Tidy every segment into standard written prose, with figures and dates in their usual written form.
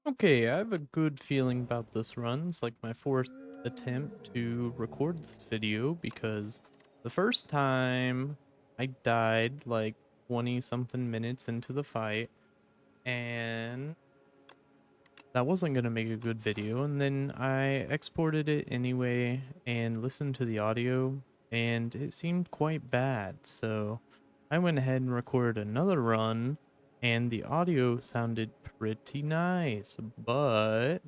Okay, I have a good feeling about this run. It's like my fourth attempt to record this video because the first time I died like 20 something minutes into the fight and that wasn't going to make a good video. And then I exported it anyway and listened to the audio and it seemed quite bad. So I went ahead and recorded another run and the audio sounded pretty nice, but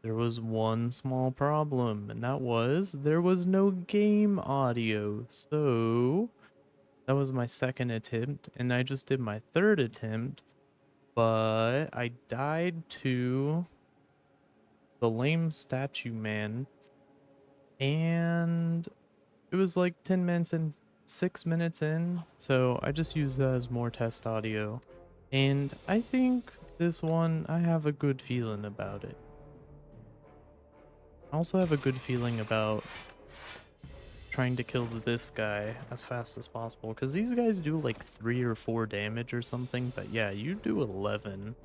there was one small problem, and that was there was no game audio. So that was my second attempt, and I just did my third attempt, but I died to the lame statue man, and it was like 10 minutes and 6 minutes in, so I just used that as more test audio. And I think this one, I have a good feeling about it. I also have a good feeling about trying to kill this guy as fast as possible because these guys do like 3 or 4 damage or something, but yeah, you do 11,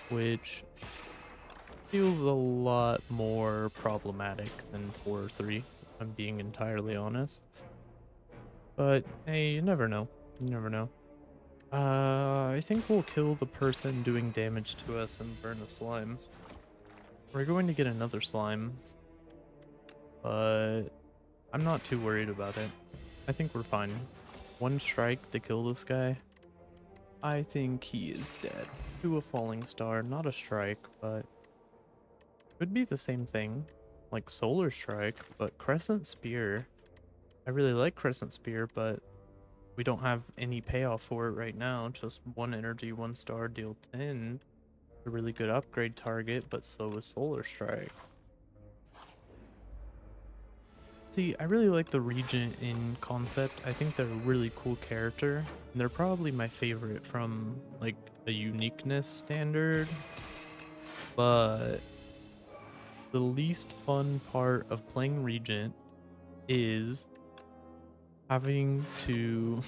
which feels a lot more problematic than 4 or 3, if I'm being entirely honest. But hey, you never know. You never know. I think we'll kill the person doing damage to us and burn the slime. We're going to get another slime, but I'm not too worried about it. I think we're fine. One strike to kill this guy. I think he is dead. To a falling star, not a strike, but could be the same thing. Like solar strike, but crescent spear. I really like crescent spear, but we don't have any payoff for it right now. Just 1 energy, 1 star, deal 10. A really good upgrade target, but so is solar strike. See, I really like the Regent in concept. I think they're a really cool character, and they're probably my favorite from like a uniqueness standard. But the least fun part of playing Regent is having to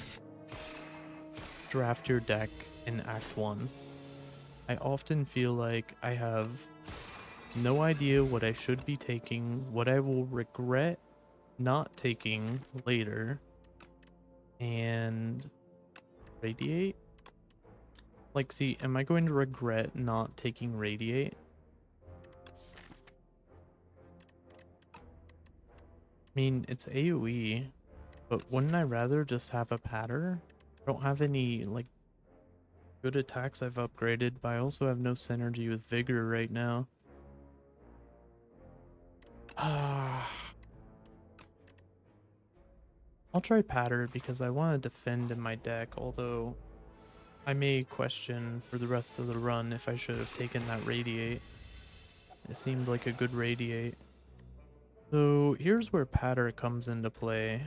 draft your deck in Act 1. I often feel like I have no idea what I should be taking, what I will regret not taking later, and Radiate? Like, see, am I going to regret not taking Radiate? I mean, it's AoE, but wouldn't I rather just have a patter? I don't have any, like, good attacks I've upgraded, but I also have no synergy with Vigor right now. Ah, I'll try patter because I want to defend in my deck, although I may question for the rest of the run if I should have taken that Radiate. It seemed like a good Radiate. So here's where patter comes into play.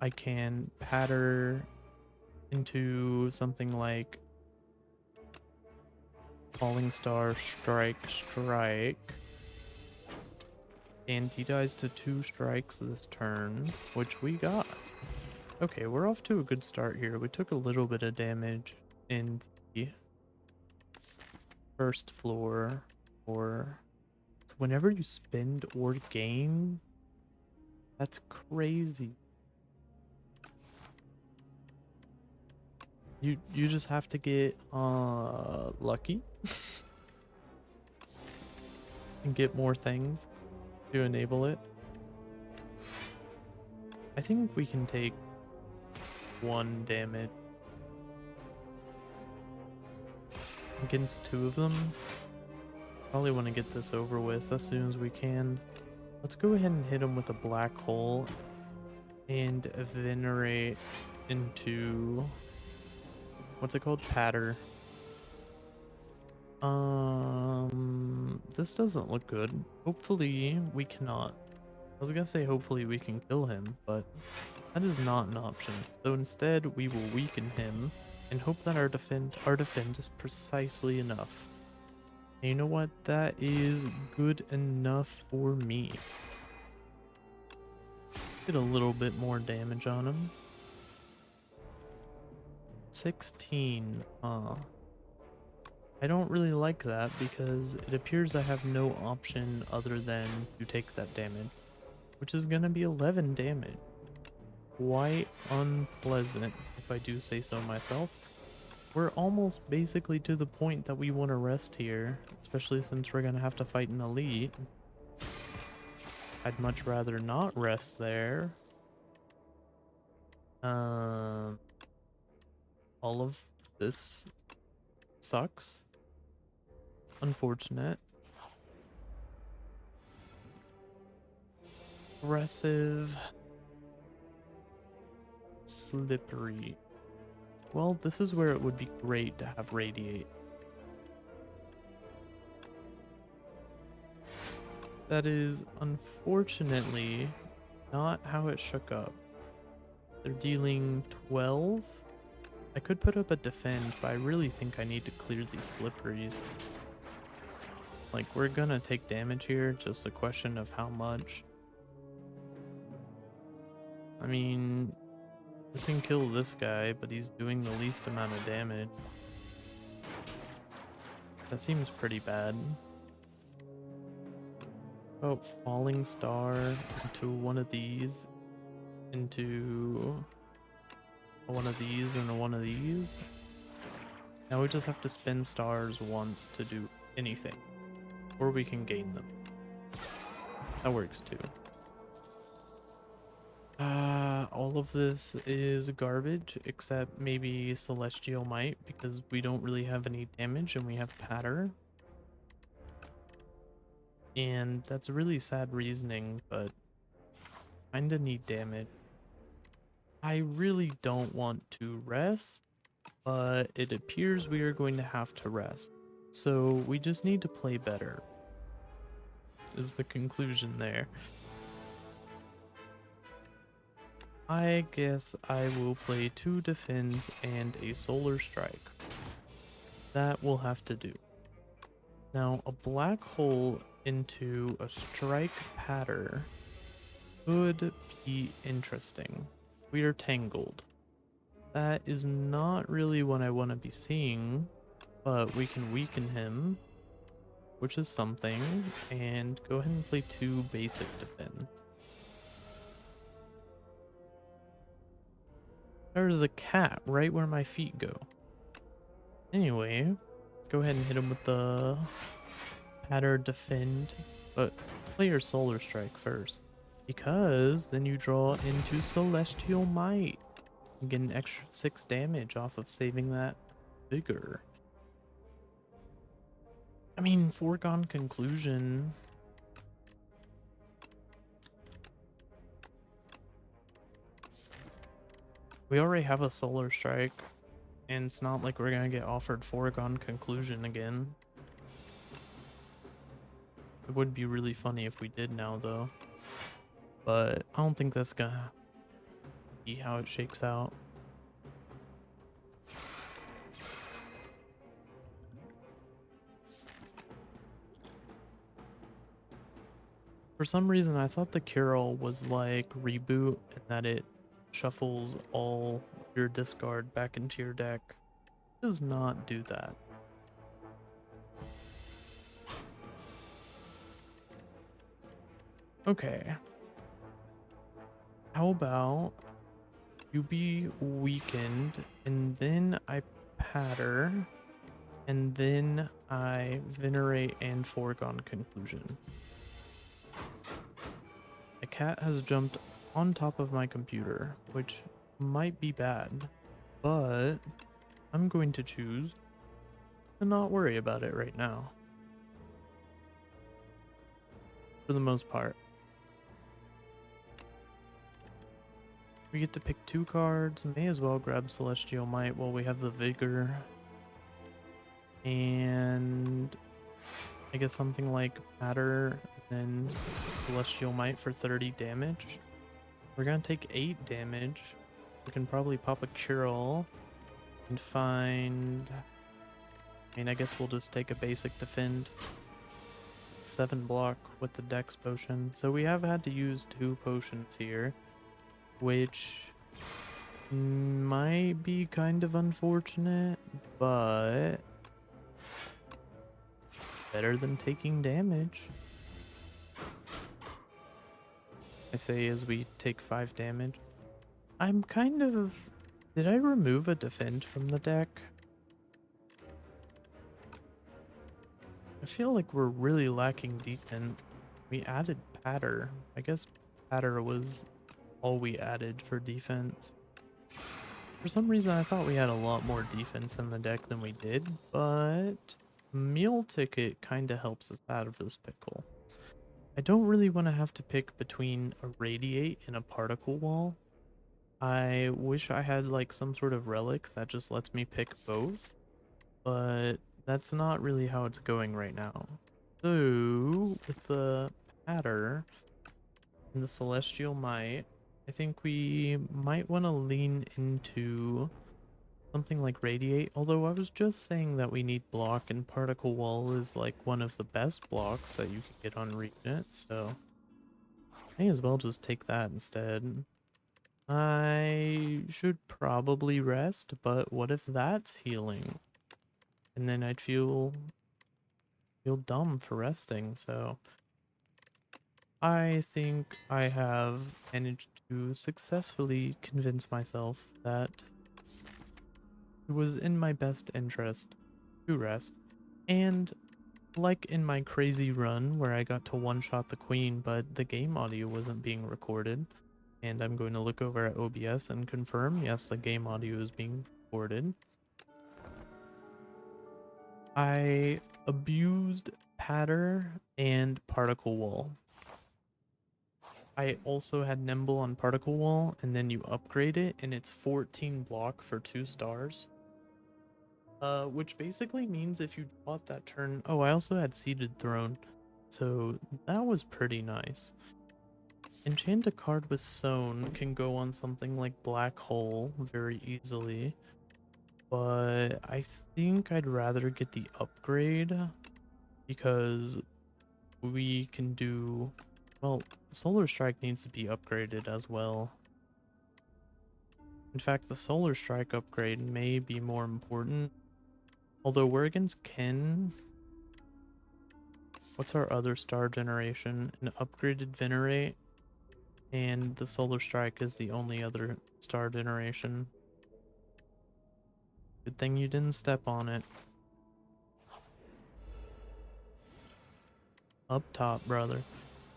I can patter into something like Falling Star, Strike. And he dies to 2 strikes this turn, which we got. Okay, we're off to a good start here. We took a little bit of damage in the first floor. Or so whenever you spend or gain, that's crazy. You just have to get lucky and get more things to enable it. I think we can take 1 damage against 2 of them. Probably want to get this over with as soon as we can. Let's go ahead and hit him with a black hole and venerate into what's it called? Patter. This doesn't look good. Hopefully we cannot. I was gonna say hopefully we can kill him, but that is not an option. So instead we will weaken him and hope that our defend is precisely enough. And you know what? That is good enough for me. Get a little bit more damage on him. 16. I don't really like that because it appears I have no option other than to take that damage, which is gonna be 11 damage. Quite unpleasant, if I do say so myself. We're almost basically to the point that we want to rest here, especially since we're gonna have to fight an elite. I'd much rather not rest there. Um, all of this sucks. Unfortunate. Aggressive. Slippery. Well, this is where it would be great to have Radiate. That is unfortunately not how it shook up. They're dealing 12. I could put up a defend, but I really think I need to clear these slipperies. Like, we're gonna take damage here, just a question of how much. I mean, we can kill this guy, but he's doing the least amount of damage. That seems pretty bad. Oh, falling star into one of these, into one of these, and one of these. Now we just have to spend stars once to do anything, or we can gain them. That works too. All of this is garbage except maybe Celestial Might because we don't really have any damage and we have Patter. And that's really sad reasoning, but kinda need damage. I really don't want to rest, but it appears we are going to have to rest. So we just need to play better, is the conclusion there. I guess I will play 2 defends and a solar strike. That will have to do. Now, a black hole into a strike patter could be interesting. We are tangled. That is not really what I want to be seeing, but we can weaken him, which is something, and go ahead and play 2 basic defends. There's a cat right where my feet go. Anyway, let's go ahead and hit him with the patter defend, but play your solar strike first, because then you draw into Celestial Might and get an extra 6 damage off of saving that vigor. I mean, foregone conclusion. We already have a solar strike, and it's not like we're gonna get offered foregone conclusion again. It would be really funny if we did now, though. But I don't think that's gonna be how it shakes out. For some reason, I thought the cure-all was like reboot and that it shuffles all your discard back into your deck. It does not do that. Okay. How about you be weakened and then I patter and then I venerate and foregone conclusion. The cat has jumped on top of my computer, which might be bad, but I'm going to choose to not worry about it right now. For the most part. We get to pick 2 cards, may as well grab Celestial Might while we have the Vigor. And I guess something like Patter, then Celestial Might for 30 damage. We're gonna take 8 damage. We can probably pop a Cure-all and find... I mean, I guess we'll just take a basic defend. 7 block with the Dex potion. So we have had to use 2 potions here, which might be kind of unfortunate, but better than taking damage. I say as we take 5 damage. I'm kind of... Did I remove a defend from the deck? I feel like we're really lacking defense. We added patter. I guess patter was all we added for defense. For some reason I thought we had a lot more defense in the deck than we did, but meal ticket kind of helps us out of this pickle. I don't really want to have to pick between a radiate and a particle wall. I wish I had like some sort of relic that just lets me pick both, but that's not really how it's going right now. So with the patter and the celestial might, I think we might want to lean into something like radiate, although I was just saying that we need block, and particle wall is like one of the best blocks that you can get on Regent, so may as well just take that instead. I should probably rest, but what if that's healing? And then I'd feel dumb for resting, so I think I have managed to successfully convince myself that it was in my best interest to rest. And like in my crazy run where I got to one-shot the queen, but the game audio wasn't being recorded, and I'm going to look over at OBS and confirm, yes, the game audio is being recorded. I abused patter and particle wall. I also had nimble on particle wall, and then you upgrade it and it's 14 block for 2 stars. Which basically means if you draw it that turn... Oh, I also had seated throne, so that was pretty nice. Enchant a card with Sown can go on something like Black Hole very easily, but I think I'd rather get the upgrade because we can do... Well, Solar Strike needs to be upgraded as well. In fact, the Solar Strike upgrade may be more important. Although we're against Ken. What's our other star generation? An upgraded Venerate. And the Solar Strike is the only other star generation. Good thing you didn't step on it. Up top, brother.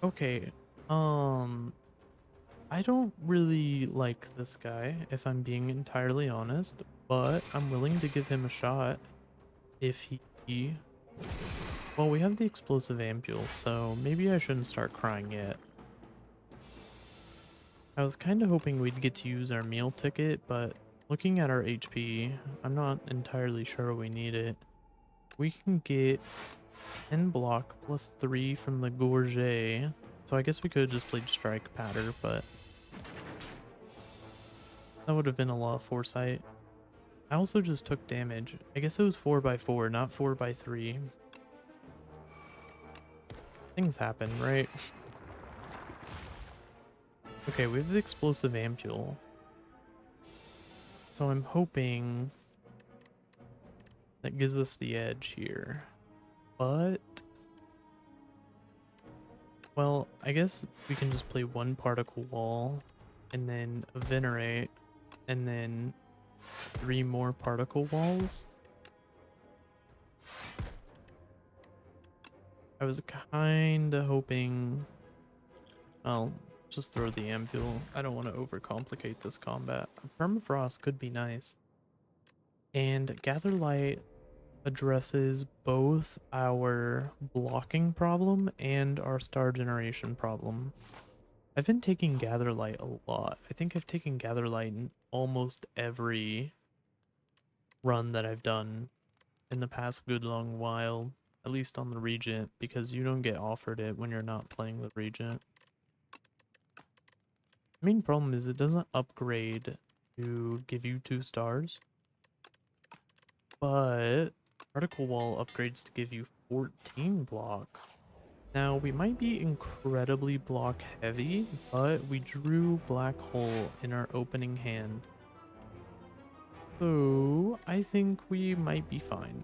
Okay, I don't really like this guy, if I'm being entirely honest, but I'm willing to give him a shot if he... Well, we have the explosive ampule, so maybe I shouldn't start crying yet. I was kind of hoping we'd get to use our meal ticket, but looking at our HP, I'm not entirely sure we need it. We can get 10 block plus 3 from the Gorget, so I guess we could have just played Strike Patter, but that would have been a lot of foresight. I also just took damage. I guess it was 4x4, not 4x3. Things happen, right? Okay, we have the explosive ampule. So I'm hoping that gives us the edge here. But... Well, I guess we can just play one particle wall, and then a venerate, and then 3 more particle walls. I was kinda hoping... I'll just throw the ampule. I don't want to overcomplicate this combat. Permafrost could be nice. And Gather Light addresses both our blocking problem and our star generation problem. I've been taking Gather Light a lot. I think I've taken Gather Light in almost every run that I've done in the past good long while, at least on the Regent, because you don't get offered it when you're not playing the Regent. The main problem is it doesn't upgrade to give you 2 stars, but Particle Wall upgrades to give you 14 block. Now, we might be incredibly block heavy, but we drew Black Hole in our opening hand. So, I think we might be fine.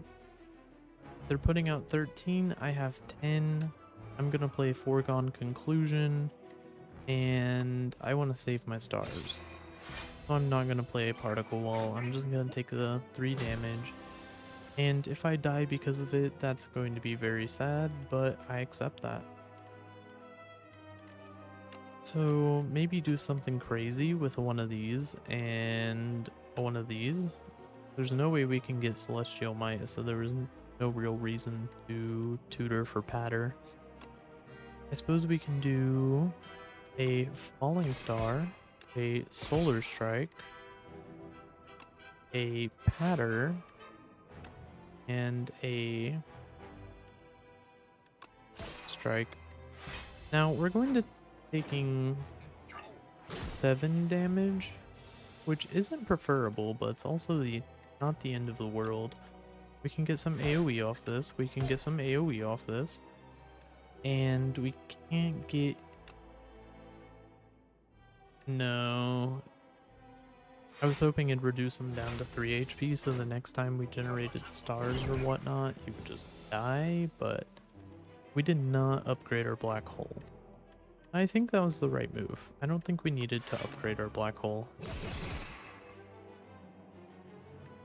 They're putting out 13. I have 10. I'm gonna play Foregone Conclusion, and I want to save my stars. So I'm not gonna play a Particle Wall. I'm just gonna take the 3 damage. And if I die because of it, that's going to be very sad, but I accept that. So maybe do something crazy with one of these and one of these. There's no way we can get Celestial Might, so there is no real reason to tutor for Patter. I suppose we can do a Falling Star, a Solar Strike, a Patter, and a Strike. Now we're going to taking 7 damage, which isn't preferable, but it's also not the end of the world. We can get some AoE off this. We can get some AoE off this. And we can't get... No. I was hoping it'd reduce him down to 3 HP, so the next time we generated stars or whatnot, he would just die, but we did not upgrade our black hole. I think that was the right move. I don't think we needed to upgrade our black hole.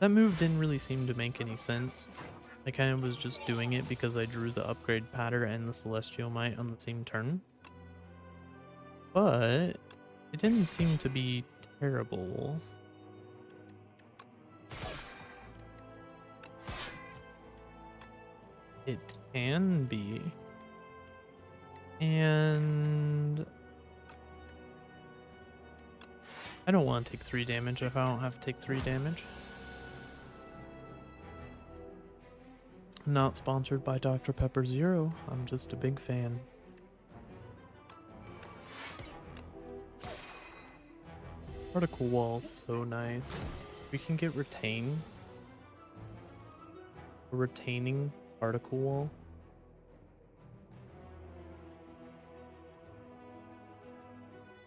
That move didn't really seem to make any sense. I kind of was just doing it because I drew the upgrade pattern and the Celestial Might on the same turn. But it didn't seem to be terrible. It can be. And I don't want to take 3 damage if I don't have to take 3 damage. Not sponsored by Dr. Pepper Zero. I'm just a big fan. Particle Wall, so nice. We can get Retain. A retaining Particle Wall.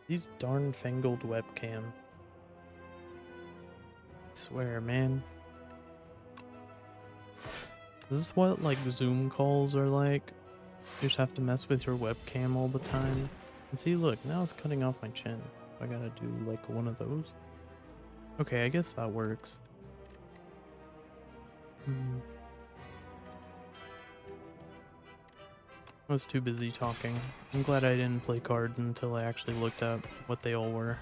These darn fangled webcam. I swear, man. Is this what, like, Zoom calls are like? You just have to mess with your webcam all the time. And see, look, now it's cutting off my chin. I gotta do, like, one of those. Okay, I guess that works. I was too busy talking. I'm glad I didn't play cards until I actually looked up what they all were.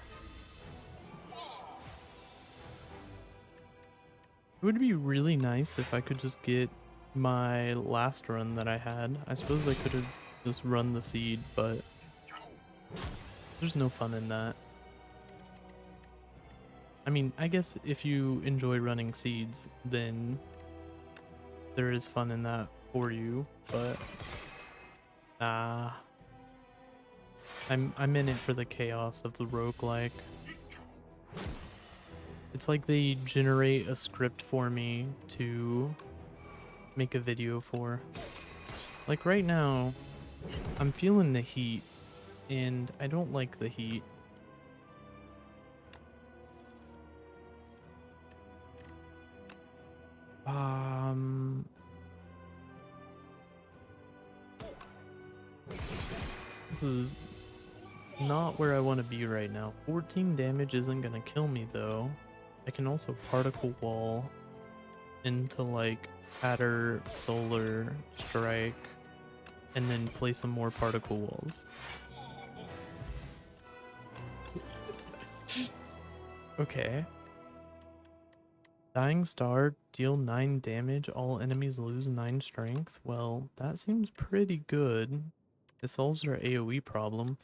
It would be really nice if I could just get my last run that I had. I suppose I could have just run the seed, but there's no fun in that. I mean, I guess if you enjoy running seeds, then there is fun in that for you, but nah. I'm in it for the chaos of the roguelike. It's like they generate a script for me to make a video for. Like right now, I'm feeling the heat, and I don't like the heat. This is not where I want to be right now. 14 damage isn't gonna kill me though. I can also particle wall into like Patter, Solar, Strike, and then play some more particle walls. Okay. Dying Star, deal 9 damage, all enemies lose 9 strength. Well, that seems pretty good. It solves our AoE problem.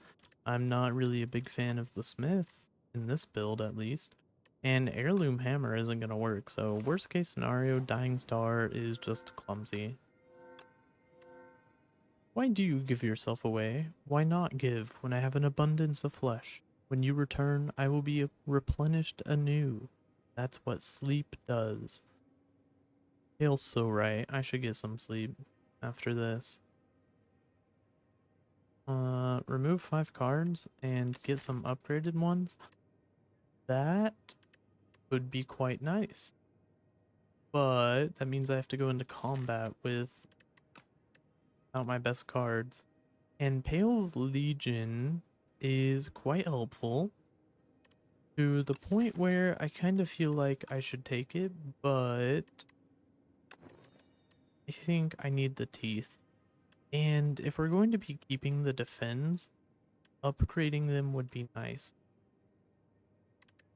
I'm not really a big fan of the Smith, in this build at least. And Heirloom Hammer isn't gonna work, so worst case scenario, Dying Star is just clumsy. Why do you give yourself away? Why not give when I have an abundance of flesh? When you return, I will be replenished anew. That's what sleep does. Feels so right. I should get some sleep after this. Remove 5 cards and get some upgraded ones. That would be quite nice. but that means I have to go into combat without my best cards. And Pale's Legion is quite helpful to the point where I kind of feel like I should take it, but I think I need the teeth. And if we're going to be keeping the defends, upgrading them would be nice.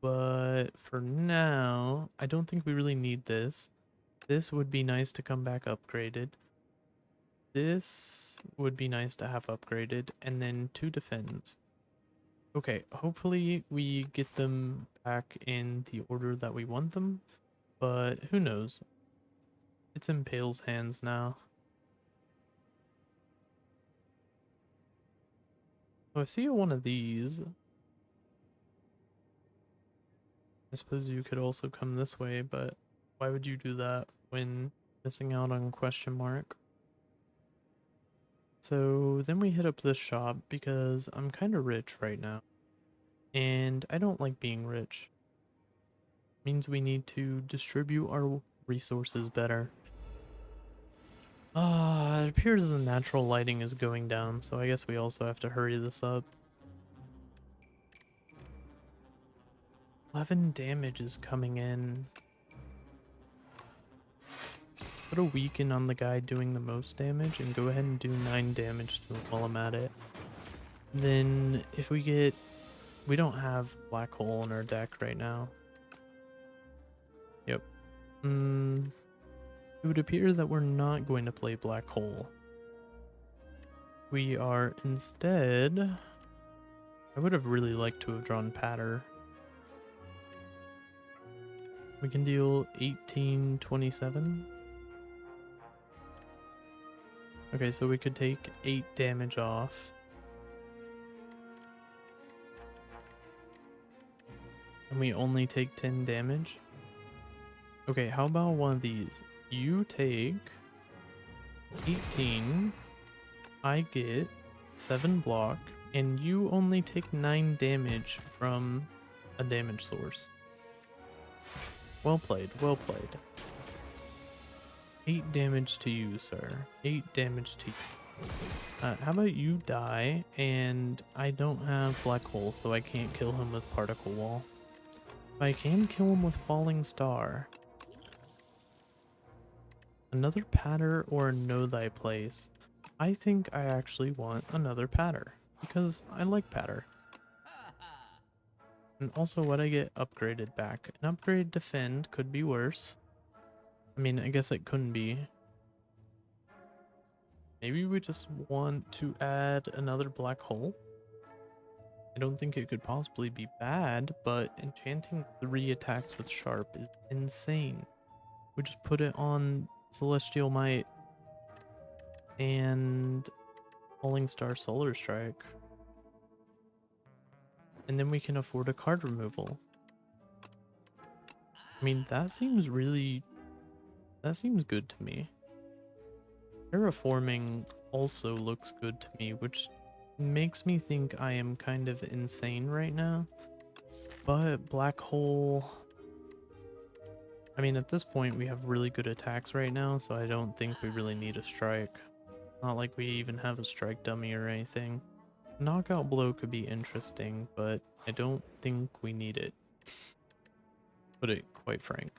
But for now, I don't think we really need this. This would be nice to come back upgraded. This would be nice to have upgraded, and then 2 defends. Okay, hopefully we get them back in the order that we want them, but who knows? It's in Pale's hands now. Oh, I see one of these. I suppose you could also come this way, but why would you do that when missing out on question mark? So then we hit up this shop because I'm kind of rich right now. And I don't like being rich. Means we need to distribute our resources better. It appears the natural lighting is going down, so I guess we also have to hurry this up. 11 damage is coming in. Put a weaken on the guy doing the most damage and go ahead and do 9 damage to him while I'm at it. Then if we get... We don't have Black Hole in our deck right now. Yep. It would appear that we're not going to play Black Hole. We are instead... I would have really liked to have drawn Patter. We can deal 1827. Okay, so we could take 8 damage off. And we only take 10 damage. Okay, how about one of these? You take 18, I get 7 block, and you only take 9 damage from a damage source. Well played, well played. 8 damage to you, sir. 8 damage to you. How about you die, and I don't have Black Hole, so I can't kill him with Particle Wall. But I can kill him with Falling Star. Another Patter or Know Thy Place. I think I actually want another Patter, because I like Patter. And also what I get upgraded back. An upgrade defend could be worse. I mean, I guess it couldn't be. Maybe we just want to add another Black Hole. I don't think it could possibly be bad, but enchanting 3 attacks with Sharp is insane. We just put it on Celestial Might and Falling Star Solar Strike. And then we can afford a card removal. I mean, that seems good to me. Terraforming also looks good to me, which makes me think I am kind of insane right now. But Black Hole... I mean, at this point, we have really good attacks right now, so I don't think we really need a strike. Not like we even have a strike dummy or anything. Knockout Blow could be interesting, but I don't think we need it. Put it quite frank.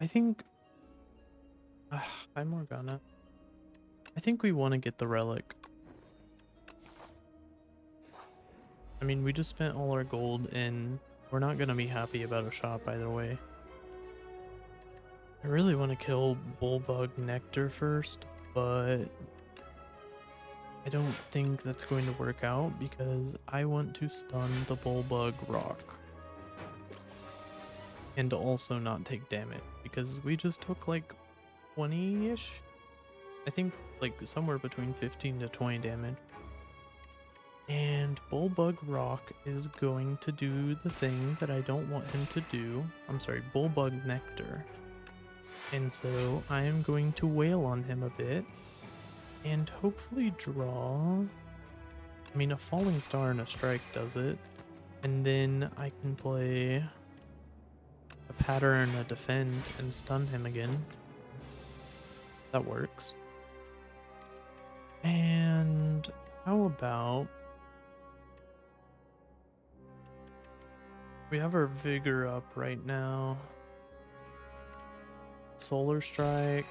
I think... Hi Morgana. I think we want to get the relic. I mean, we just spent all our gold and we're not going to be happy about a shop either way. I really want to kill Bullbug Nectar first, but I don't think that's going to work out because I want to stun the Bullbug Rock. And also not take damage because we just took like 20-ish? I think like somewhere between 15 to 20 damage. And Bullbug Rock is going to do the thing that I don't want him to do. I'm sorry, Bullbug Nectar. And so I am going to wail on him a bit and hopefully draw... I mean, a Falling Star and a Strike does it. And then I can play a pattern, a defend, and stun him again. That works. And how about we have our vigor up right now. Solar strike.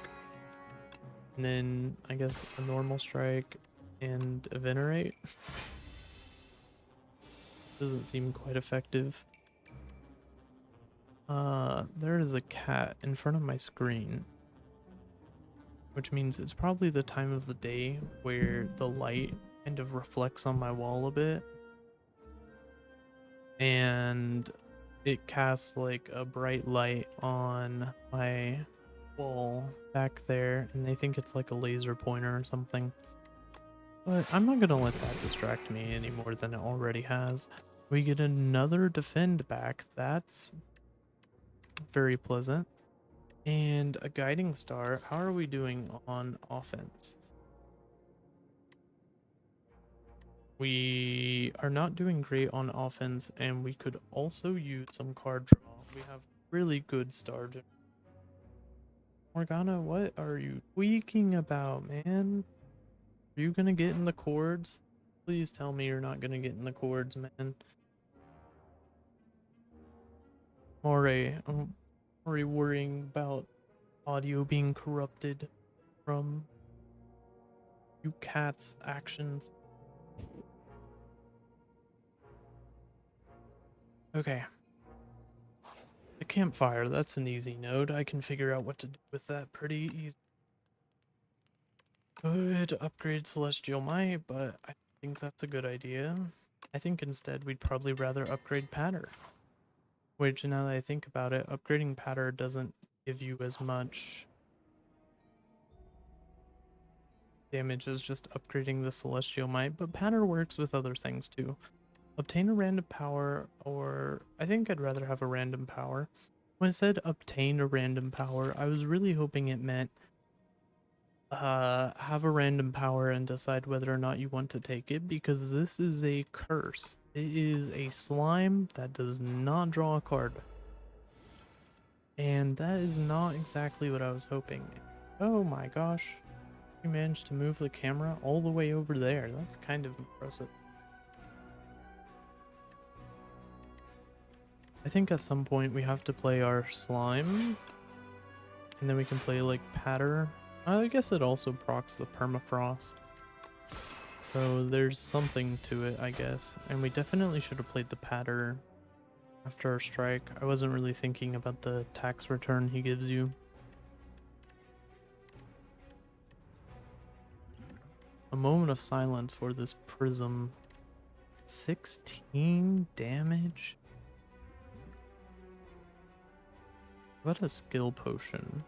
And then I guess a normal strike and a venerate. Doesn't seem quite effective. There is a cat in front of my screen, which means it's probably the time of the day where the light kind of reflects on my wall a bit. And it casts like a bright light on my wall back there, and they think it's like a laser pointer or something. But I'm not gonna let that distract me any more than it already has. We get another defend back. That's very pleasant. And a guiding star. How are we doing on offense? We are not doing great on offense, and we could also use some card draw. We have really good star. Morgana, what are you tweaking about, man? Are you gonna get in the chords? Please tell me you're not gonna get in the chords, man. Moray, I'm already worrying about audio being corrupted from you cat's actions. Okay. The campfire, that's an easy node. I can figure out what to do with that pretty easy. Could upgrade Celestial Might, but I think that's a good idea. I think instead we'd probably rather upgrade Patter. Which, now that I think about it, upgrading Patter doesn't give you as much damage as just upgrading the Celestial Might, but Patter works with other things too. Obtain a random power, or I think I'd rather have a random power. When I said obtain a random power, I was really hoping it meant have a random power and decide whether or not you want to take it, because this is a curse. It is a slime that does not draw a card. And that is not exactly what I was hoping. Oh my gosh. You managed to move the camera all the way over there. That's kind of impressive. I think at some point we have to play our slime. And then we can play like Patter. I guess it also procs the permafrost. So there's something to it, I guess. And we definitely should have played the Patter after our strike. I wasn't really thinking about the tax return he gives you. A moment of silence for this prism. 16 damage? What a skill potion.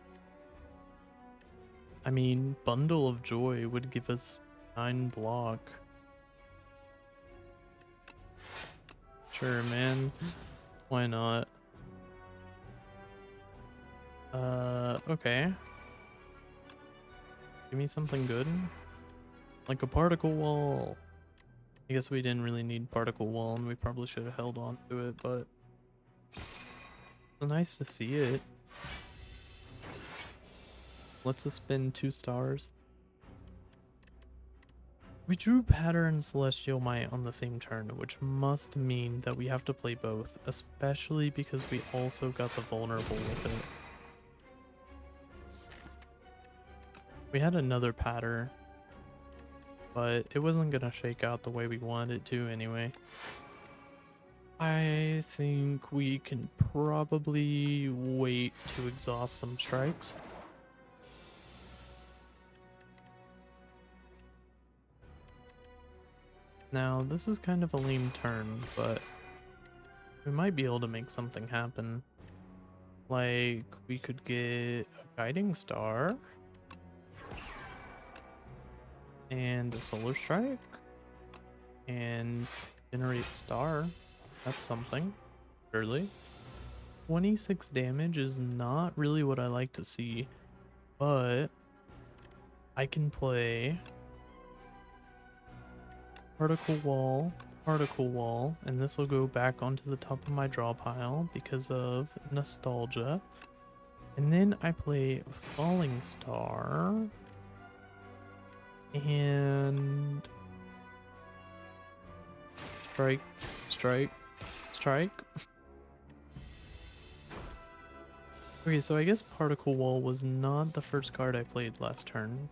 I mean, Bundle of Joy would give us 9 block. Sure, man. Why not? Okay. Give me something good. Like a particle wall. I guess we didn't really need particle wall, and we probably should have held on to it, but it's nice to see it. Let's just spin 2 stars. We drew Patter and Celestial Might on the same turn, which must mean that we have to play both, especially because we also got the vulnerable with it. We had another Patter, but it wasn't gonna shake out the way we wanted it to anyway. I think we can probably wait to exhaust some strikes. Now, this is kind of a lame turn, but we might be able to make something happen. Like, we could get a guiding star and a solar strike and generate a star. That's something, surely. 26 damage is not really what I like to see, but I can play Particle Wall Particle Wall, and this will go back onto the top of my draw pile because of nostalgia. And then I play Falling Star and strike, strike, strike. Okay, so I guess Particle Wall was not the first card I played last turn.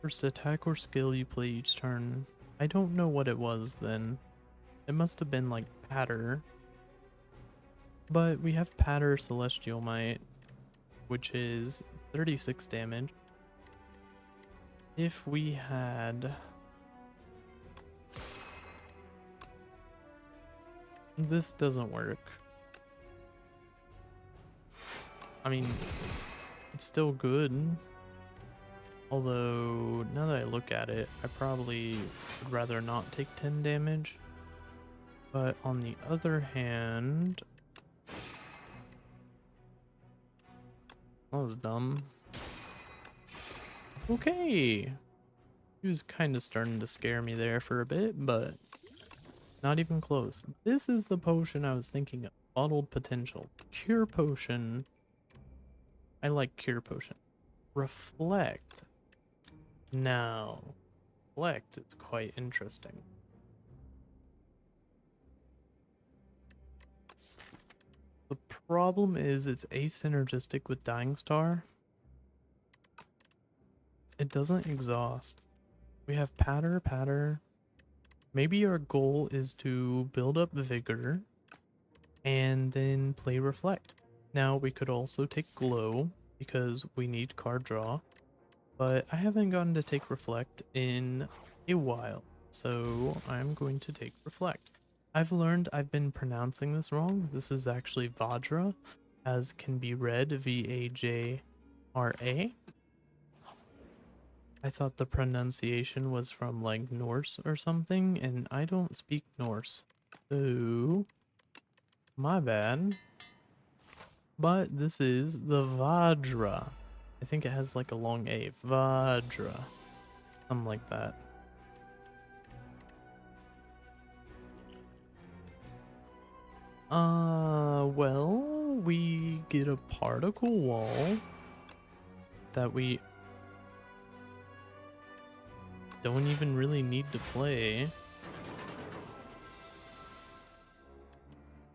First attack or skill you play each turn. I don't know what it was then. It must have been like Patter. But we have Patter Celestial Might, which is 36 damage. If we had... This doesn't work. I mean, it's still good. Although, now that I look at it, I probably would rather not take 10 damage. But on the other hand... That was dumb. Okay! He was kind of starting to scare me there for a bit, but not even close. This is the potion I was thinking of. Bottled Potential. Cure Potion. I like Cure Potion. Reflect. Now, Reflect is quite interesting. The problem is it's asynergistic with Dying Star. It doesn't exhaust. We have Patter, Patter. Maybe our goal is to build up Vigor and then play Reflect. Now we could also take Glow because we need card draw, but I haven't gotten to take Reflect in a while, so I'm going to take Reflect. I've learned I've been pronouncing this wrong. This is actually Vajra, as can be read V-A-J-R-A. I thought the pronunciation was from like Norse or something, and I don't speak Norse. So, my bad. But this is the Vajra. I think it has like a long A. Vajra. Something like that. Well, we get a particle wall that we don't even really need to play.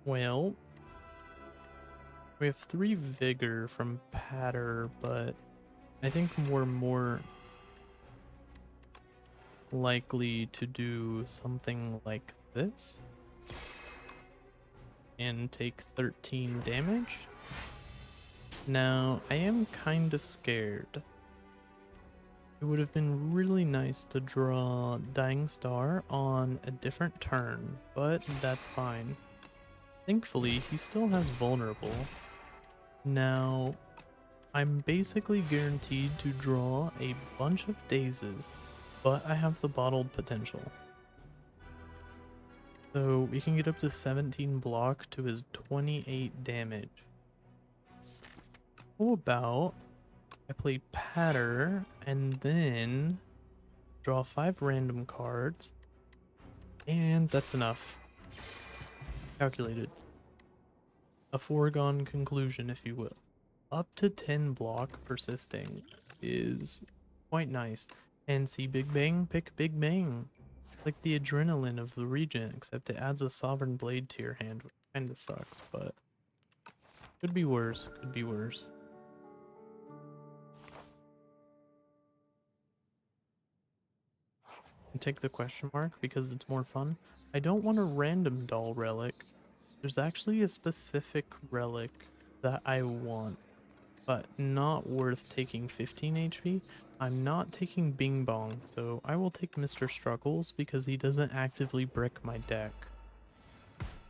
Well, we have 3 vigor from Patter, but I think we're more likely to do something like this and take 13 damage. Now, I am kind of scared. It would have been really nice to draw Dying Star on a different turn, but that's fine. Thankfully, he still has Vulnerable. Now, I'm basically guaranteed to draw a bunch of dazes, but I have the Bottled Potential. So we can get up to 17 block to his 28 damage. How about I play Patter and then draw 5 random cards, and that's enough. Calculated. A foregone conclusion, if you will. Up to 10 block persisting is quite nice. And see Big Bang? Pick Big Bang. Like the adrenaline of the Regent, except it adds a Sovereign Blade to your hand, which kinda sucks, but could be worse, could be worse. And take the question mark because it's more fun. I don't want a random doll relic. There's actually a specific relic that I want, but not worth taking 15 HP. I'm not taking Bing Bong, so I will take Mr. Struggles because he doesn't actively brick my deck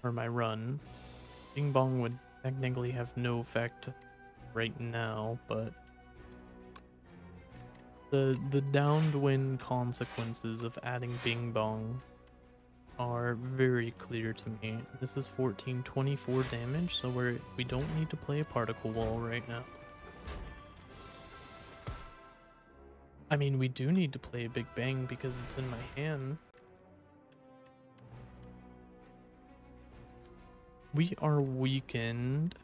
or my run. Bing Bong would technically have no effect right now, but the downwind consequences of adding Bing Bong are very clear to me. This is 24 damage, so we don't need to play a particle wall right now. I mean, we do need to play a Big Bang because it's in my hand. We are weakened,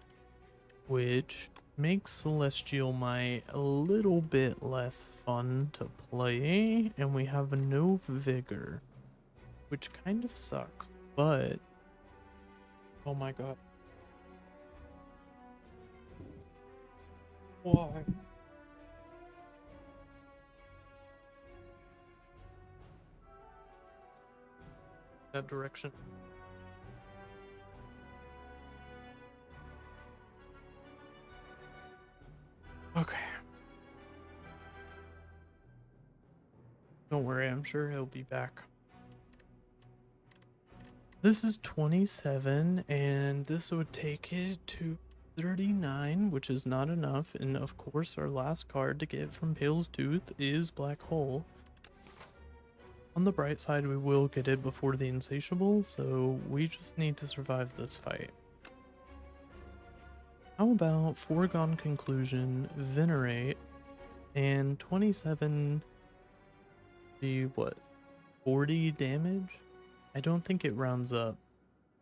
which makes Celestial Might a little bit less fun to play, and we have no Vigor, which kind of sucks, but oh my god. Why? That direction. Okay. Don't worry, I'm sure he'll be back. This is 27, and this would take it to 39, which is not enough. And of course, our last card to get from Pale's Tooth is Black Hole. On the bright side, we will get it before the Insatiable, so we just need to survive this fight. How about Foregone Conclusion, Venerate, and 27 be what, 40 damage? I don't think it rounds up,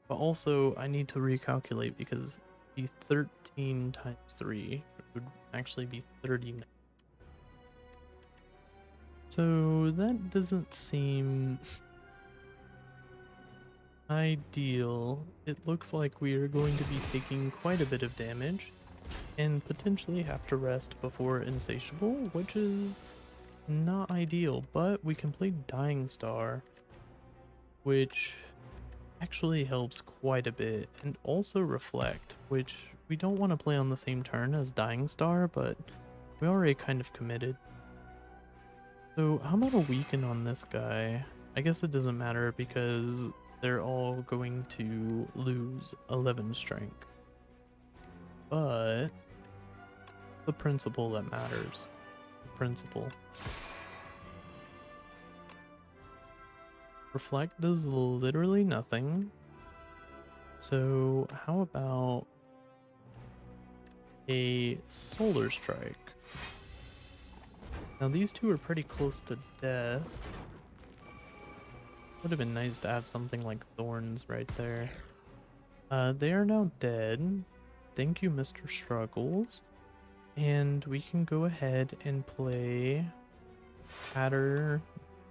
but also I need to recalculate because the 13 times 3 would actually be 39. So that doesn't seem ideal. It looks like we are going to be taking quite a bit of damage and potentially have to rest before Insatiable, which is not ideal, but we can play Dying Star, which actually helps quite a bit, and also Reflect, which we don't want to play on the same turn as Dying Star, but we already kind of committed. So how about a Weaken on this guy? I guess it doesn't matter because they're all going to lose 11 strength. But the principle that matters. The principle. Reflect does literally nothing. So how about a Solar Strike? Now these two are pretty close to death. Would have been nice to have something like Thorns right there. They are now dead. Thank you, Mr. Struggles. And we can go ahead and play Hatter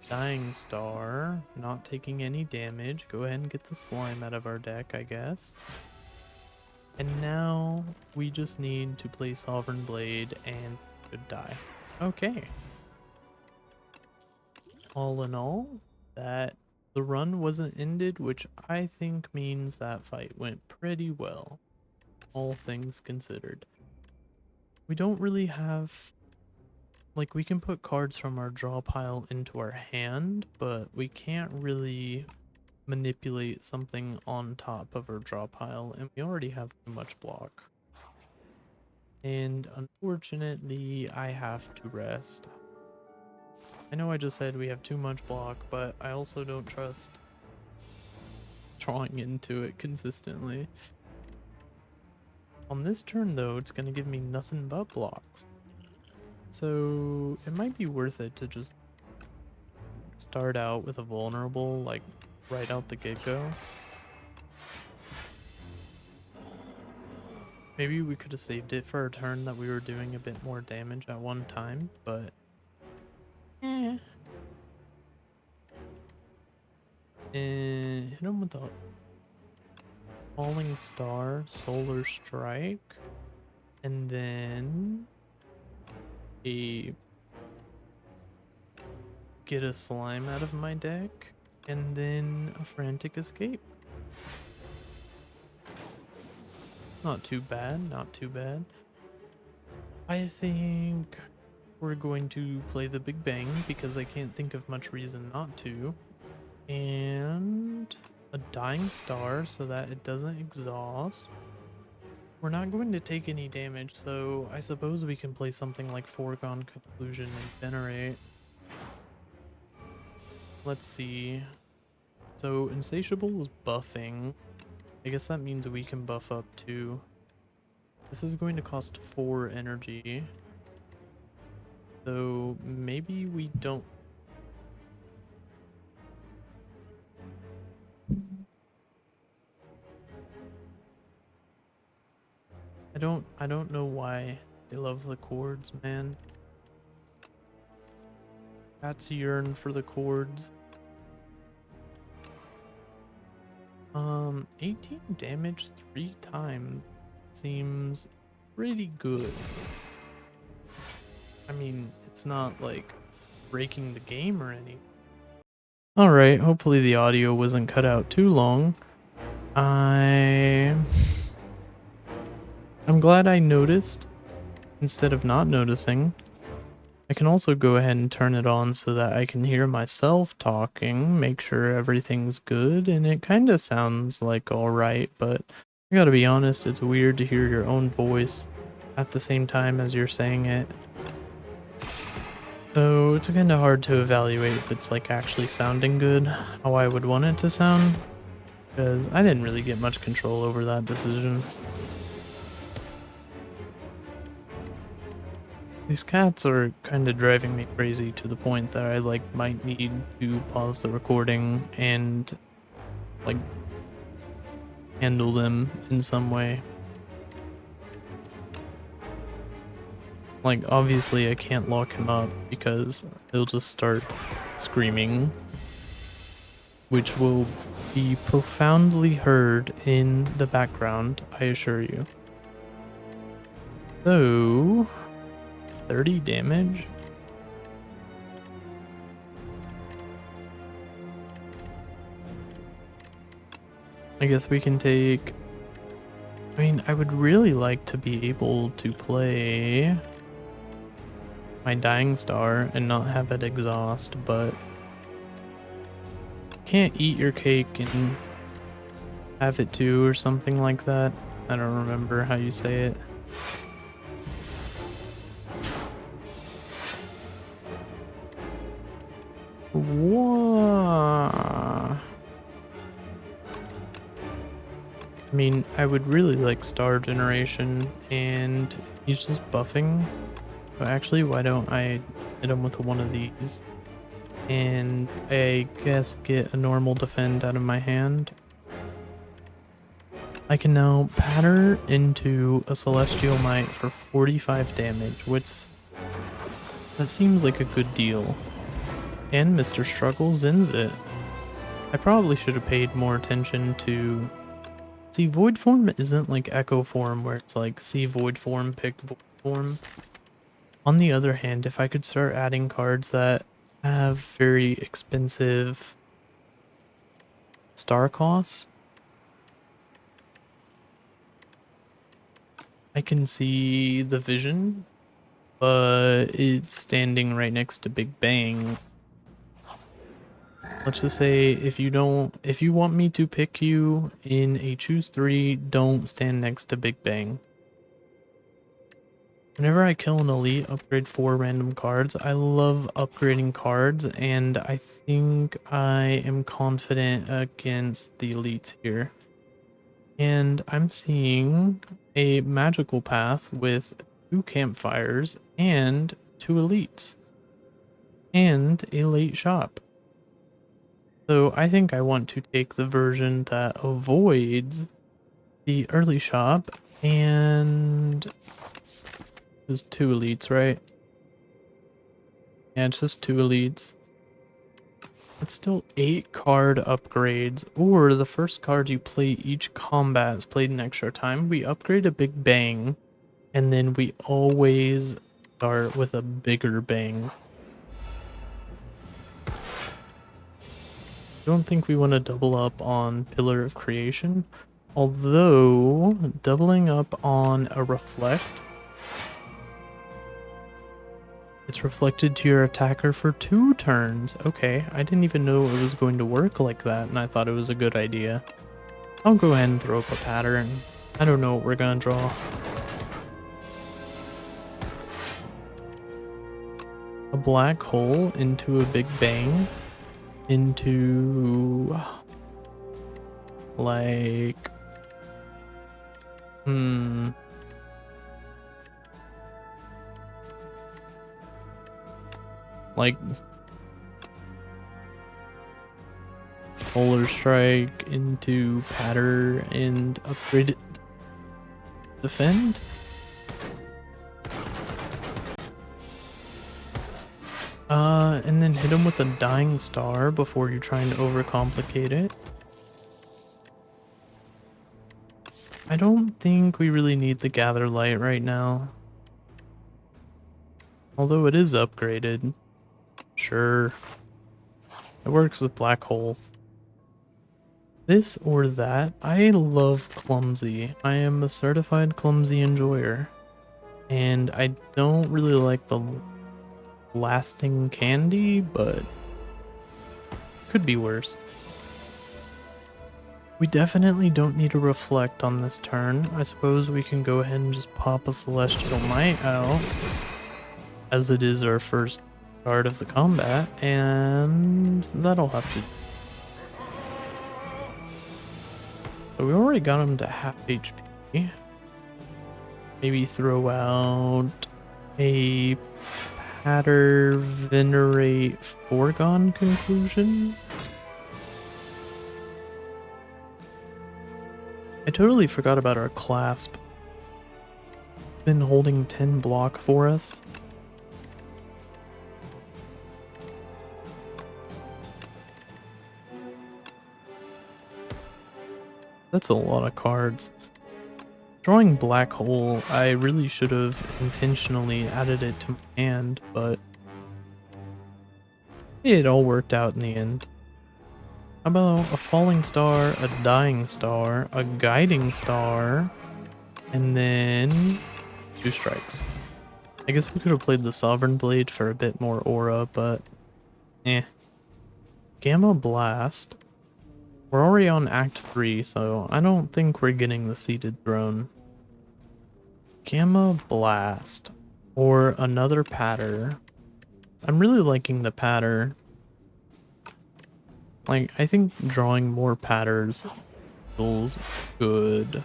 Dying Star, not taking any damage. Go ahead and get the slime out of our deck, I guess. And now we just need to play Sovereign Blade and could die. Okay. All in all, that the run wasn't ended, which I think means that fight went pretty well, all things considered. We don't really have, like, we can put cards from our draw pile into our hand, but we can't really manipulate something on top of our draw pile, and we already have too much block. And unfortunately, I have to rest. I know I just said we have too much block, but I also don't trust drawing into it consistently. On this turn though, it's going to give me nothing but blocks. So it might be worth it to just start out with a vulnerable, like right out the get-go. Maybe we could have saved it for a turn that we were doing a bit more damage at one time, but and hit him with the Falling Star, Solar Strike, and then get a slime out of my deck, and then a Frantic Escape. Not too bad, not too bad. I think we're going to play the Big Bang because I can't think of much reason not to. And a Dying Star so that it doesn't exhaust. We're not going to take any damage, so I suppose we can play something like Foregone Conclusion and Venerate. Let's see. So Insatiable is buffing. I guess that means we can buff up too. This is going to cost 4 energy. So maybe we don't. I don't know why they love the chords, man. Cats yearn for the chords. 18 damage 3 times seems pretty good. I mean, it's not like breaking the game or anything. Alright, hopefully the audio wasn't cut out too long. I'm glad I noticed instead of not noticing. I can also go ahead and turn it on so that I can hear myself talking, make sure everything's good, and it kind of sounds like alright, but I gotta be honest, it's weird to hear your own voice at the same time as you're saying it. So it's kind of hard to evaluate if it's like actually sounding good, how I would want it to sound, because I didn't really get much control over that decision. These cats are kind of driving me crazy to the point that I like might need to pause the recording and like handle them in some way. Like obviously I can't lock him up because he'll just start screaming, which will be profoundly heard in the background, I assure you. So 30 damage. I guess we can take... I mean, I would really like to be able to play my Dying Star and not have it exhaust, but can't eat your cake and have it too or something like that. I don't remember how you say it. Whoa. I mean, I would really like star generation, and he's just buffing. So actually, why don't I hit him with one of these? And I guess get a normal defend out of my hand. I can now patter into a Celestial Might for 45 damage, which that seems like a good deal. And Mr. Struggles ends it. I probably should have paid more attention to... See, Void Form isn't like Echo Form where it's like, see Void Form, pick Void Form. On the other hand, if I could start adding cards that have very expensive star costs, I can see the vision, but it's standing right next to Big Bang. Let's just say if you want me to pick you in a choose 3, don't stand next to Big Bang. Whenever I kill an elite, upgrade 4 random cards. I love upgrading cards, and I think I am confident against the elites here. And I'm seeing a magical path with 2 campfires and 2 elites. And a late shop. So I think I want to take the version that avoids the early shop, and there's 2 elites, right? Yeah, it's just 2 elites. It's still 8 card upgrades, or the first card you play each combat is played an extra time. We upgrade a Big Bang, and then we always start with a bigger bang. I don't think we want to double up on Pillar of Creation, although doubling up on a Reflect, it's reflected to your attacker for 2 turns. Okay, I didn't even know it was going to work like that, and I thought it was a good idea. I'll go ahead and throw up a pattern. I don't know what we're gonna draw. A black hole into a Big Bang. Into like like Solar Strike into Patter and upgrade it. defend. And then hit him with a dying star before you're trying to overcomplicate it. I don't think we really need the Gather Light right now. Although it is upgraded. Sure. It works with Black Hole. This or that. I love Clumsy. I am a certified Clumsy enjoyer. And I don't really like the lasting candy, but could be worse. We definitely don't need to reflect on this turn. I suppose we can go ahead and just pop a Celestial Might out, as it is our first card of the combat, and that'll have to. So we already got him to half HP. Maybe throw out a Patter Venerate Foregone Conclusion. I totally forgot about our clasp. Been holding 10 block for us. That's a lot of cards. Drawing Black Hole, I really should have intentionally added it to my hand, but it all worked out in the end. How about a Falling Star, a Dying Star, a Guiding Star, and then 2 strikes. I guess we could have played the Sovereign Blade for a bit more aura, but eh. Gamma Blast. We're already on Act 3, so I don't think we're getting the Seated Throne. Gamma Blast. Or another Patter. I'm really liking the Patter. Like, I think drawing more Patters feels good.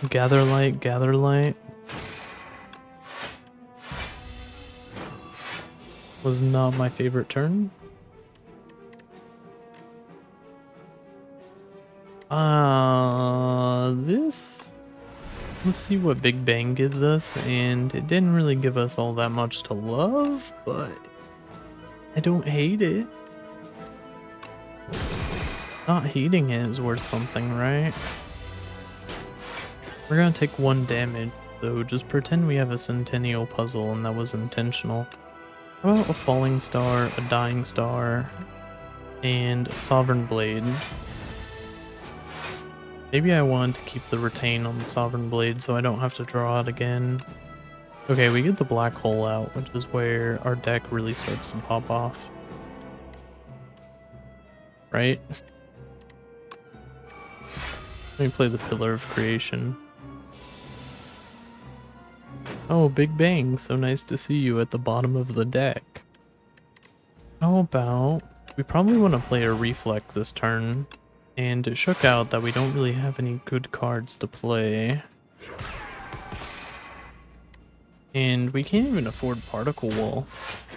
Gather Light, Gather Light. Was not my favorite turn. This... Let's see what Big Bang gives us, and it didn't really give us all that much to love, but I don't hate it. Not hating it is worth something, right? We're gonna take 1 damage, so just pretend we have a Centennial puzzle and that was intentional. How about a Falling Star, a Dying Star, and a Sovereign Blade? Maybe I want to keep the retain on the Sovereign Blade so I don't have to draw it again. Okay, we get the Black Hole out, which is where our deck really starts to pop off. Right? Let me play the Pillar of Creation. Oh, Big Bang, so nice to see you at the bottom of the deck. How about... We probably want to play a Reflect this turn. And it shook out that we don't really have any good cards to play. And we can't even afford Particle Wall.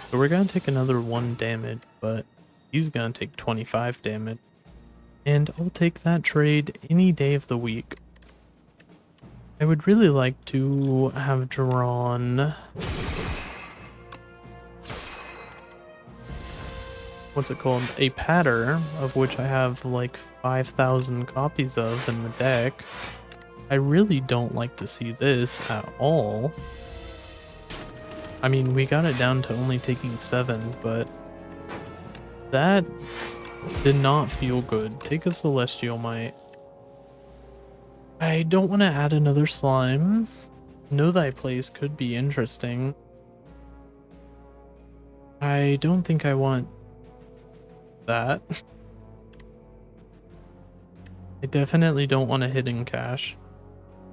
So we're gonna take another 1 damage, but he's gonna take 25 damage. And I'll take that trade any day of the week. I would really like to have drawn... What's it called? A Patter, of which I have like 5,000 copies of in the deck. I really don't like to see this at all. I mean, we got it down to only taking 7, but that did not feel good. Take a Celestial Might. I don't want to add another slime. Know Thy Place could be interesting. I don't think I want that. I definitely don't want a Hidden Cache.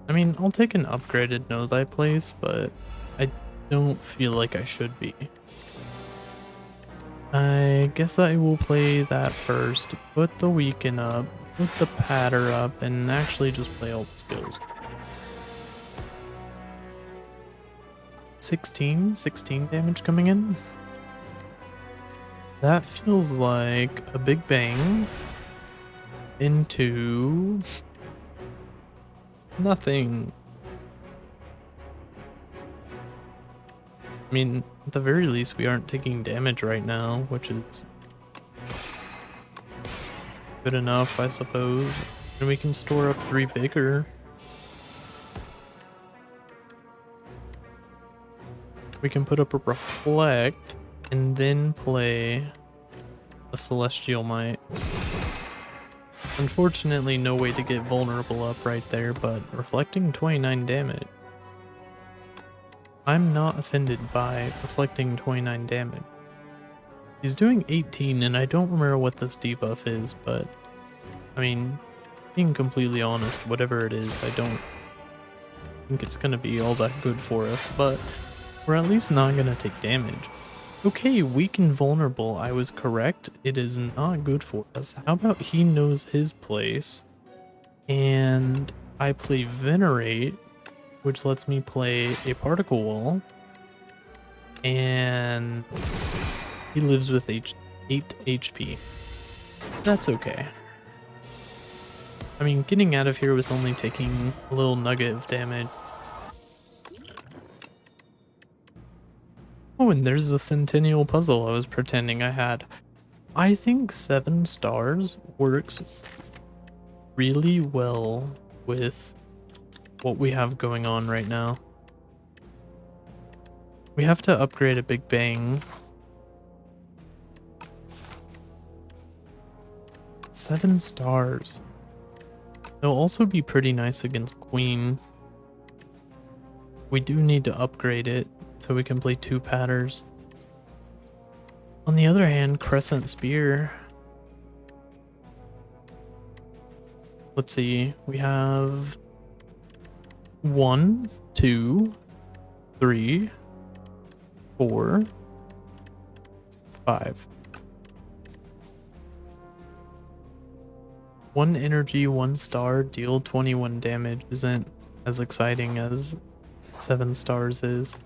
I mean, I'll take an upgraded Know Thy Place, but I don't feel like I should be. I guess I will play that first, put the Weaken up, put the Patter up, and actually just play all the skills. 16 damage coming in. That feels like a Big Bang. into nothing. I mean, at the very least, we aren't taking damage right now, which is good enough, I suppose. And we can store up 3 vigor. We can put up a reflect and then play a celestial might. Unfortunately, no way to get vulnerable up right there, but reflecting 29 damage. I'm not offended by reflecting 29 damage. He's doing 18, and I don't remember what this debuff is, but I mean, being completely honest, whatever it is, I don't think it's gonna be all that good for us, but we're at least not gonna take damage. Okay, weak and vulnerable, I was correct. It is not good for us. How about he knows his place, and I play Venerate, which lets me play a particle wall, and he lives with 8 HP. That's okay. I mean, getting out of here with only taking a little nugget of damage. Oh, and there's the Centennial puzzle I was pretending I had. I think 7 stars works really well with what we have going on right now. We have to upgrade a Big Bang. 7 stars. It'll also be pretty nice against Queen. We do need to upgrade it so we can play 2 patters. On the other hand, Crescent Spear. Let's see, we have 1, 2, 3, 4, 5. 1 energy, 1 star, deal 21 damage isn't as exciting as 7 stars is.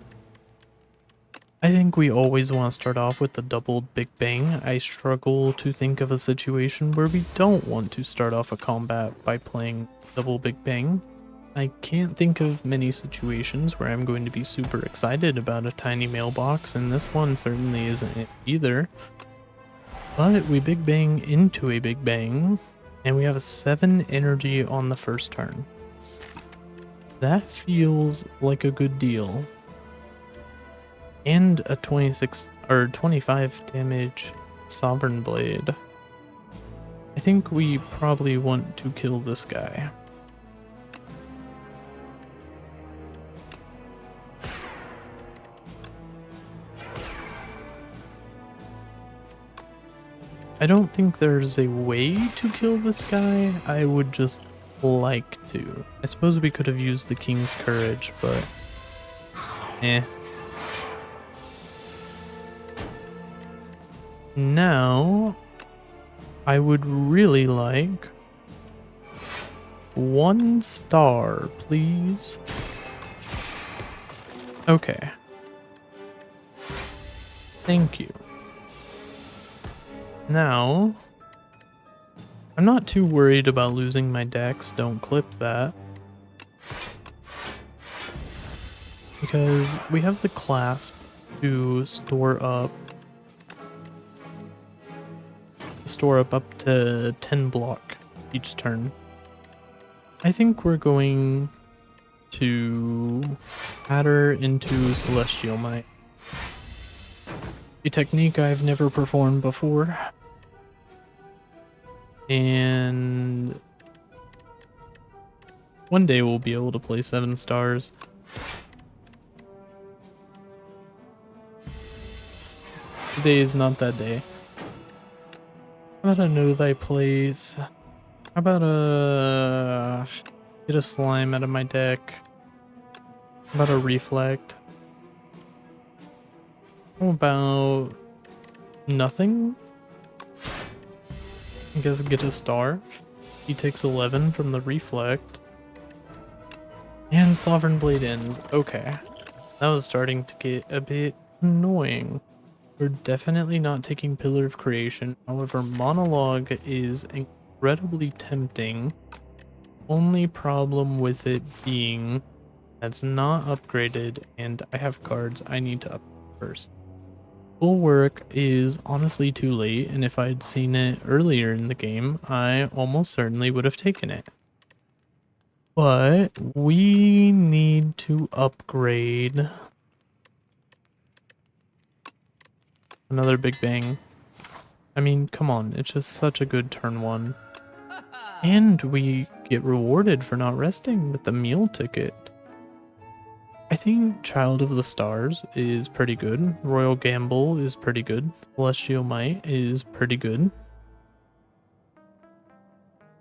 I think we always want to start off with the doubled Big Bang. I struggle to think of a situation where we don't want to start off a combat by playing double Big Bang. I can't think of many situations where I'm going to be super excited about a tiny mailbox, and this one certainly isn't it either. But we Big Bang into a Big Bang, and we have a 7 energy on the first turn. That feels like a good deal. And a 26 or 25 damage Sovereign Blade. I think we probably want to kill this guy. I don't think there's a way to kill this guy. I would just like to. I suppose we could have used the King's Courage, but eh. Now, I would really like 1 star, please. Okay. Thank you. Now, I'm not too worried about losing my dex, don't clip that. Because we have the clasp to store up up to 10 block each turn. I think we're going to patter into Celestial Might. A technique I've never performed before. And one day we'll be able to play 7 stars. Today is not that day. How about a Know Thy Place? How about get a slime out of my deck? How about a Reflect? How about nothing? I guess get a star. He takes 11 from the Reflect. And Sovereign Blade ends. Okay. That was starting to get a bit annoying. We're definitely not taking Pillar of Creation. However, Monologue is incredibly tempting. Only problem with it being that's not upgraded and I have cards I need to upgrade first. Full work is honestly too late, and if I'd seen it earlier in the game, I almost certainly would have taken it. But we need to upgrade another Big Bang. I mean, come on, it's just such a good turn one. And we get rewarded for not resting with the meal ticket. I think Child of the Stars is pretty good. Royal Gamble is pretty good. Celestial Might is pretty good.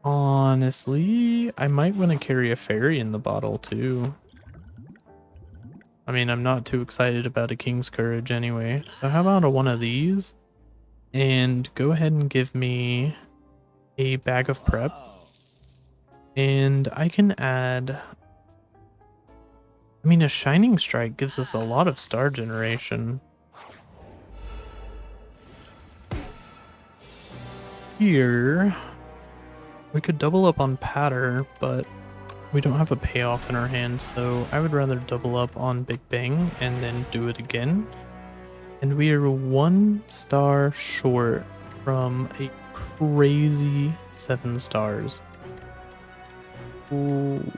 Honestly, I might want to carry a fairy in the bottle too. I mean, I'm not too excited about a King's Courage anyway. So how about one of these? And go ahead and give me a bag of prep. And I can add... I mean, a Shining Strike gives us a lot of star generation. Here, we could double up on Patter, but we don't have a payoff in our hand, so I would rather double up on Big Bang and then do it again. And we are 1 star short from a crazy 7 stars. Ooh.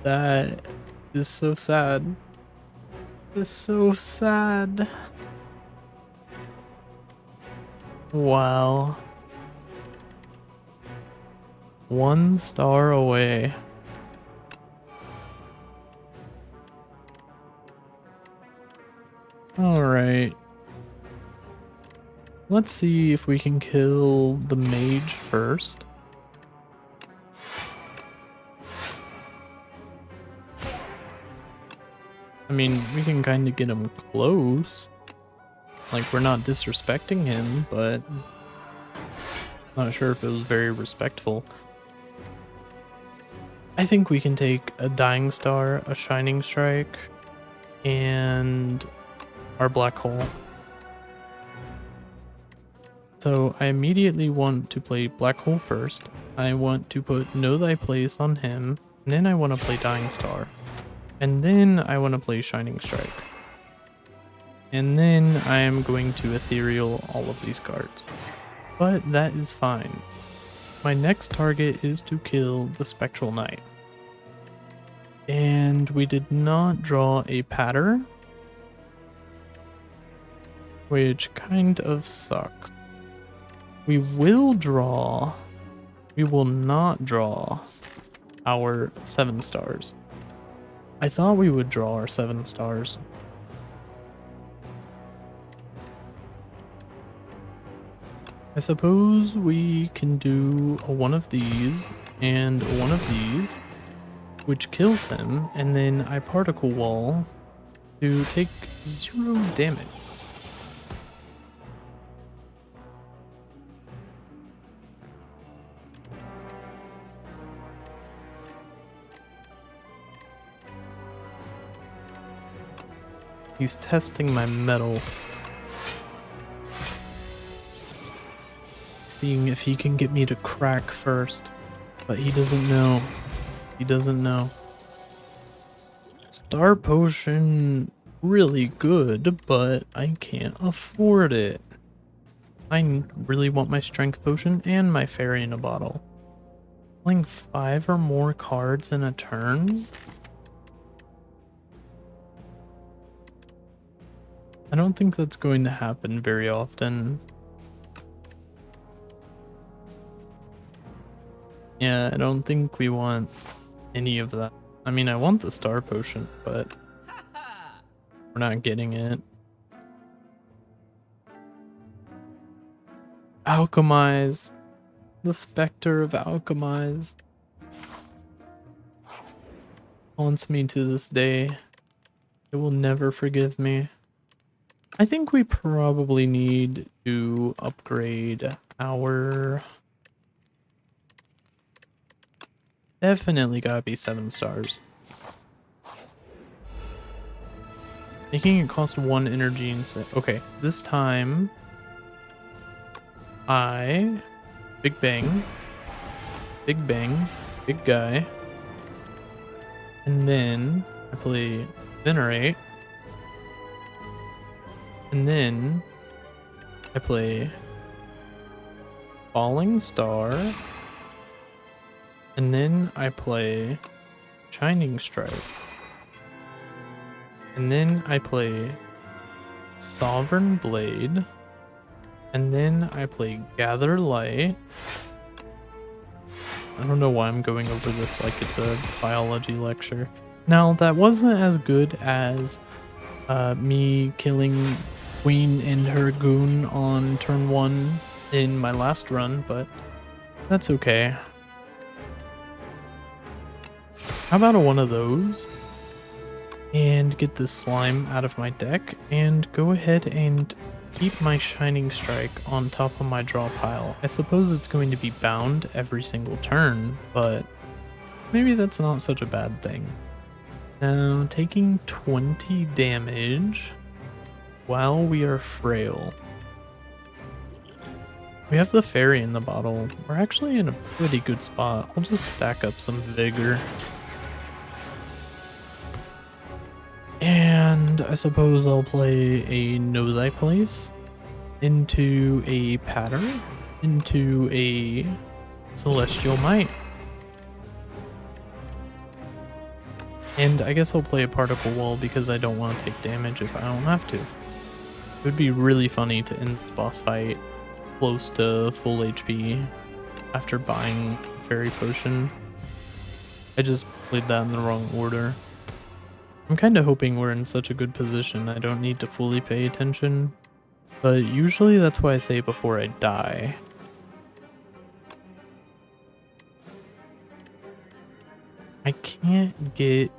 That is so sad. It's so sad. Wow. 1 star away. Alright. Let's see if we can kill the mage first. I mean, we can kind of get him close. Like, we're not disrespecting him, but not sure if it was very respectful. I think we can take a Dying Star, a Shining Strike, and our Black Hole. So I immediately want to play Black Hole first. I want to put Know Thy Place on him, and then I want to play Dying Star. And then I want to play Shining Strike. And then I am going to Ethereal all of these cards. But that is fine. My next target is to kill the Spectral Knight. And we did not draw a Patter, which kind of sucks. We will not draw our 7 stars. I thought we would draw our 7 stars. I suppose we can do a one of these and a one of these, which kills him, and then I particle wall to take 0 damage. He's testing my metal. Seeing if he can get me to crack first. But he doesn't know. He doesn't know. Star Potion, really good, but I can't afford it. I really want my Strength Potion and my Fairy in a bottle. Playing 5 or more cards in a turn? I don't think that's going to happen very often. Yeah, I don't think we want any of that. I mean, I want the Star Potion, but we're not getting it. Alchemize. The Spectre of Alchemize. Haunts me to this day. It will never forgive me. I think we probably need to upgrade our... Definitely gotta be 7 stars. Making it cost 1 energy and say, okay, this time I Big Bang, Big Bang, Big Guy. And then I play Venerate. And then I play Falling Star. And then I play Shining Strike. And then I play Sovereign Blade. And then I play Gather Light. I don't know why I'm going over this like it's a biology lecture. Now, that wasn't as good as me killing Queen and her goon on turn 1 in my last run, but that's okay. How about one of those? And get this slime out of my deck and go ahead and keep my Shining Strike on top of my draw pile. I suppose it's going to be bound every single turn, but maybe that's not such a bad thing. Now, taking 20 damage while we are frail. We have the fairy in the bottle. We're actually in a pretty good spot. I'll just stack up some vigor. And I suppose I'll play a Know Thy Place into a Pattern, into a Celestial Might. And I guess I'll play a Particle Wall because I don't want to take damage if I don't have to. It would be really funny to end this boss fight close to full HP after buying a Fairy Potion. I just played that in the wrong order. I'm kind of hoping we're in such a good position I don't need to fully pay attention, but usually that's why I say before I die. I can't get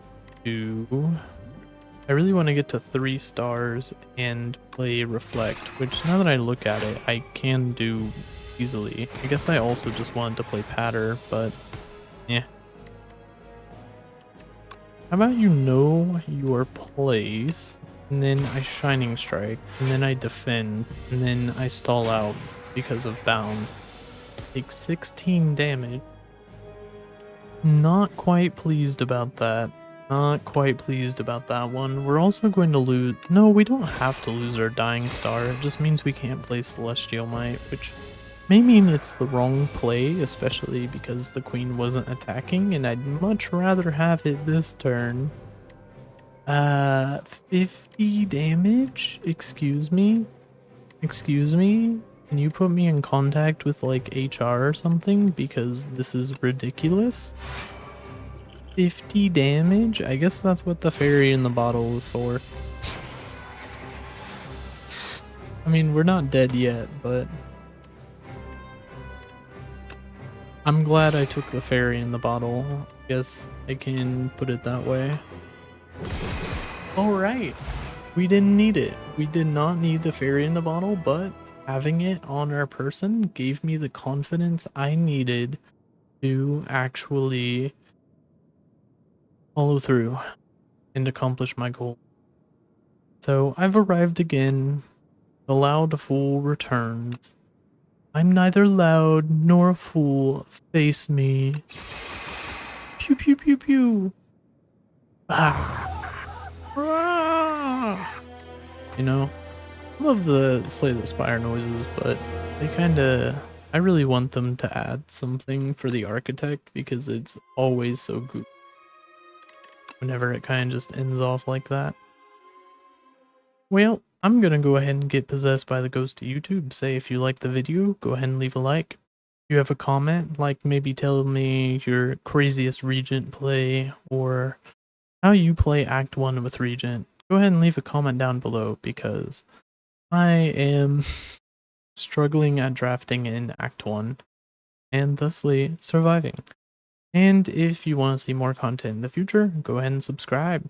to... I really want to get to 3 stars and play Reflect, which now that I look at it, I can do easily. I guess I also just wanted to play Patter, but yeah. How about you know your place, and then I Shining Strike, and then I defend, and then I stall out because of bound. Take 16 damage. Not quite pleased about that. Not quite pleased about that one. We're also going to lose... No, we don't have to lose our Dying Star. It just means we can't play Celestial Might, which may mean it's the wrong play, especially because the queen wasn't attacking, and I'd much rather have it this turn. 50 damage? Excuse me? Excuse me? Can you put me in contact with, like, HR or something? Because this is ridiculous. 50 damage? I guess that's what the fairy in the bottle is for. I mean, we're not dead yet, but... I'm glad I took the fairy in the bottle. I guess I can put it that way. Alright. We didn't need it. We did not need the fairy in the bottle, but having it on our person gave me the confidence I needed to actually follow through and accomplish my goal. So I've arrived again. The loud fool returns. I'm neither loud nor a fool. Face me. Pew pew pew pew. Ah. Ah. You know, I love the Slay the Spire noises, but they kinda... I really want them to add something for the architect because it's always so good whenever it kind of just ends off like that. Well, I'm gonna go ahead and get possessed by the ghost of YouTube. Say if you like the video, go ahead and leave a like. If you have a comment, like maybe tell me your craziest Regent play or how you play Act 1 with Regent, go ahead and leave a comment down below because I am struggling at drafting in Act 1 and thusly surviving. And if you want to see more content in the future, go ahead and subscribe.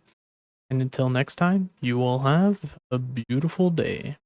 And until next time, you all have a beautiful day.